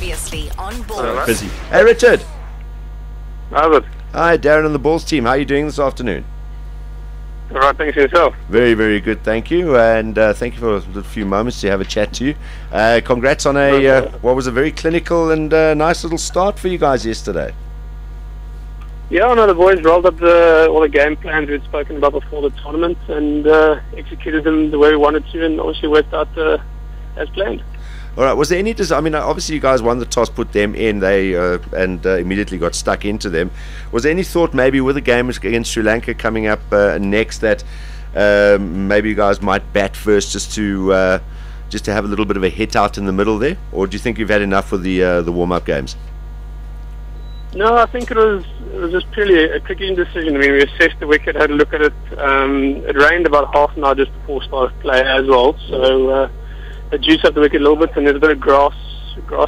Previously on Ballz. Busy. Hey, Richard. Albert. Hi, Darren and the Ballz team. How are you doing this afternoon? All right, thanks yourself. Very, very good, thank you. And thank you for a few moments to have a chat to you. Congrats on what was a very clinical and nice little start for you guys yesterday. Yeah, no, the boys rolled up all the game plans we'd spoken about before the tournament and executed them the way we wanted to, and obviously worked out as planned. All right. Was there any? I mean, obviously you guys won the toss, put them in. They and immediately got stuck into them. Was there any thought maybe with the game against Sri Lanka coming up next that maybe you guys might bat first just to have a little bit of a hit out in the middle there, or do you think you've had enough with the warm-up games? No, I think it was just purely a cricketing decision. I mean, we assessed the wicket, had a look at it. It rained about half an hour just before start of play as well, so. It juiced up the wicket a little bit, and there's a bit of grass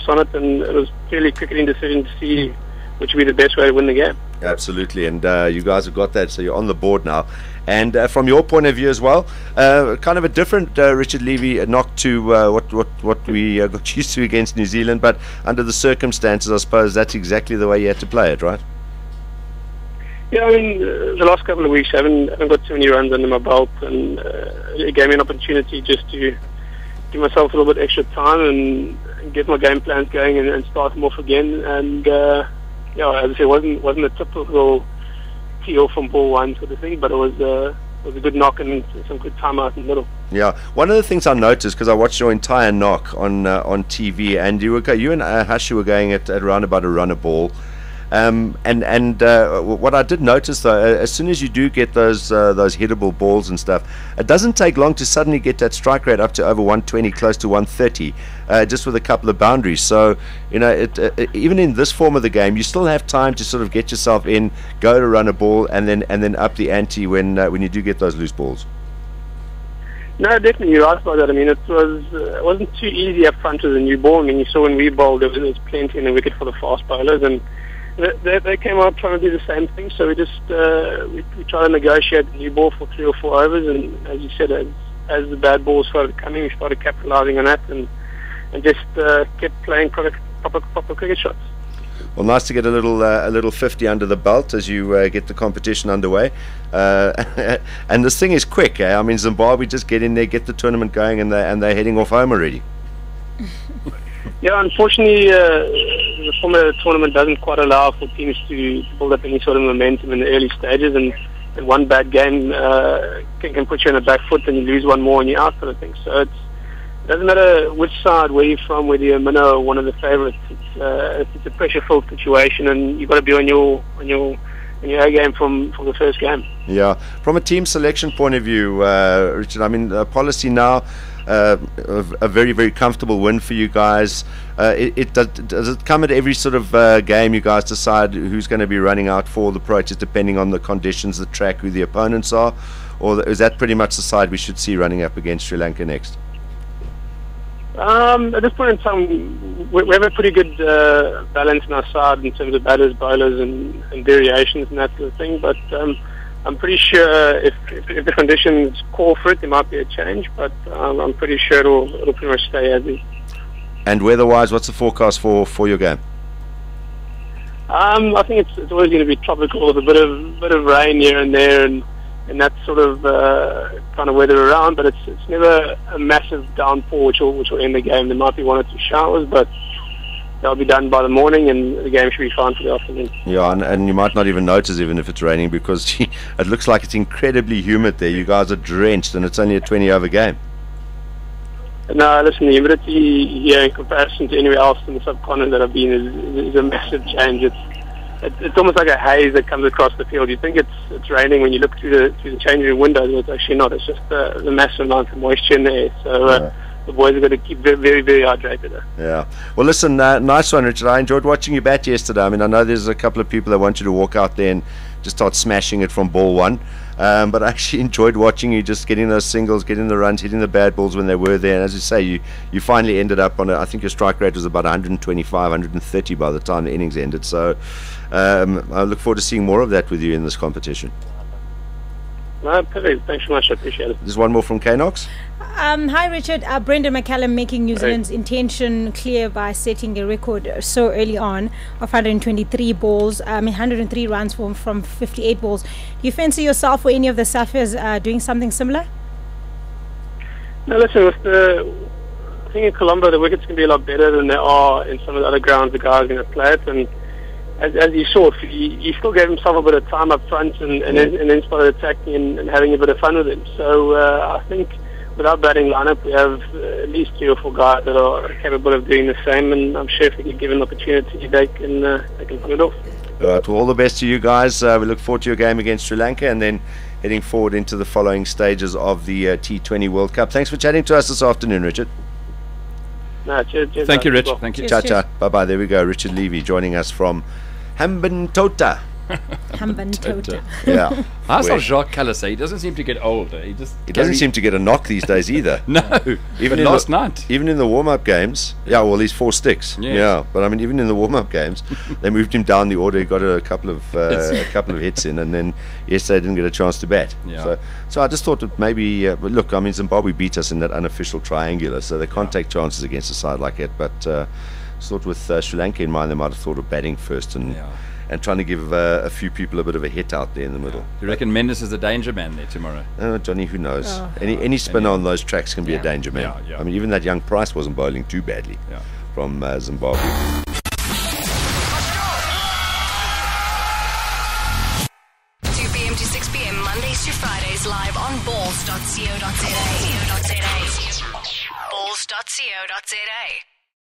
on it, and it was purely a cricketing decision to see which would be the best way to win the game. Absolutely, and you guys have got that, so you're on the board now. And from your point of view as well, kind of a different Richard Levy knock to what we got used to against New Zealand, but under the circumstances, I suppose that's exactly the way you had to play it, right? Yeah, I mean, the last couple of weeks I haven't got too many runs under my belt, and it gave me an opportunity just to give myself a little bit extra time and get my game plans going and start them off again. And yeah, as I say, it wasn't a typical tee off from ball one sort of thing, but it was a good knock and some good time out in the middle. Yeah, one of the things I noticed, because I watched your entire knock on TV, and you and Hashi were going at around about a run a ball. What I did notice though, as soon as you do get those hittable balls and stuff, it doesn't take long to suddenly get that strike rate up to over 120, close to 130, just with a couple of boundaries. So you know, even in this form of the game, you still have time to sort of get yourself in, go to run a ball, and then up the ante when you do get those loose balls. No, definitely, you're right about that. I mean, it wasn't too easy up front with a new ball. I mean, you saw when we bowled, there was plenty in the wicket for the fast bowlers, and they came out trying to do the same thing. So we just we tried to negotiate the new ball for 3 or 4 overs, and as you said, as the bad balls started coming, we started capitalising on that and just kept playing proper cricket shots. Well, nice to get a little 50 under the belt as you get the competition underway. And this thing is quick. I mean, Zimbabwe just get in there, get the tournament going, and they're heading off home already. Yeah, unfortunately, the format of the tournament doesn't quite allow for teams to build up any sort of momentum in the early stages, and one bad game can put you on the back foot, and you lose one more and you're out, sort of thing. So it doesn't matter which side, where you're from, whether you're a minnow or one of the favourites. It's a pressure-filled situation, and you've got to be on your A game from the first game. Yeah, from a team selection point of view, Richard, I mean, the policy now. A very, very comfortable win for you guys. Does it come at every sort of game you guys decide who's going to be running out for the approach, just depending on the conditions, the track, who the opponents are, or is that pretty much the side we should see running up against Sri Lanka next? At this point in time, we have a pretty good balance in our side in terms of batters, bowlers, and variations and that sort of thing, but I'm pretty sure if the conditions call for it, there might be a change, but I'm pretty sure it'll pretty much stay as is. And weather-wise, what's the forecast for your game? I think it's always going to be tropical with a bit of rain here and there, and that sort of kind of weather around. But it's never a massive downpour which will end the game. There might be 1 or 2 showers, but they'll be done by the morning, and the game should be fine for the afternoon. Yeah, and you might not even notice even if it's raining, because it looks like it's incredibly humid there. You guys are drenched, and it's only a 20-over game. No, listen, the humidity here in comparison to anywhere else in the subcontinent that I've been is a massive change. It's almost like a haze that comes across the field. You think it's raining when you look through the changing room windows, but it's actually not. It's just the massive amount of moisture in the air. So the boys are going to keep very, very hydrated. Yeah. Well, listen, nice one, Richard. I enjoyed watching you bat yesterday. I mean, I know there's a couple of people that want you to walk out there and just start smashing it from ball one. But I actually enjoyed watching you just getting those singles, getting the runs, hitting the bad balls when they were there. And as you say, you finally ended up on I think your strike rate was about 125, 130 by the time the innings ended. So I look forward to seeing more of that with you in this competition. No, perfect. Thanks so much. I appreciate it. There's one more from Knox. Hi, Richard. Brendan McCallum making New Zealand's intention clear by setting a record so early on of 123 balls, 103 runs from 58 balls. Do you fancy yourself or any of the Safirs doing something similar? No, listen, I think in Colombo the wickets can be a lot better than they are in some of the other grounds the guys are going to play it. And as you saw, he still gave himself a bit of time up front and then started attacking and having a bit of fun with him. So I think with our batting lineup, we have at least 3 or 4 guys that are capable of doing the same, and I'm sure if we can give an opportunity, they can pull it off. All right, well, all the best to you guys. We look forward to your game against Sri Lanka and then heading forward into the following stages of the T20 World Cup. Thanks for chatting to us this afternoon, Richard. No, cheers. Thank you, Rich. Well. Thank you. Cha-cha. Bye-bye. There we go. Richard Levy joining us from Hambantota. Hambantota. Yeah. How's our Jacques Calais? He doesn't seem to get old. He doesn't seem to get a knock these days either. No, even last night. Even in the warm-up games. Yeah, well, he's 4 sticks. Yes. Yeah, but I mean, even in the warm-up games, they moved him down the order. He got a couple of hits in, and then yesterday didn't get a chance to bat. Yeah. So I just thought that maybe. But look, I mean, Zimbabwe beat us in that unofficial triangular, so they can't take chances against a side like it. But thought with Sri Lanka in mind, they might have thought of batting first and trying to give a few people a bit of a hit out there in the middle. Do you reckon Mendes is a danger man there tomorrow? Johnny, who knows? Any spinner on those tracks can be a danger man. Yeah. I mean, even that young Price wasn't bowling too badly from Zimbabwe. 2 p.m. to 6 p.m. Mondays to Fridays live on Ballz.co.za. Ballz.co.za.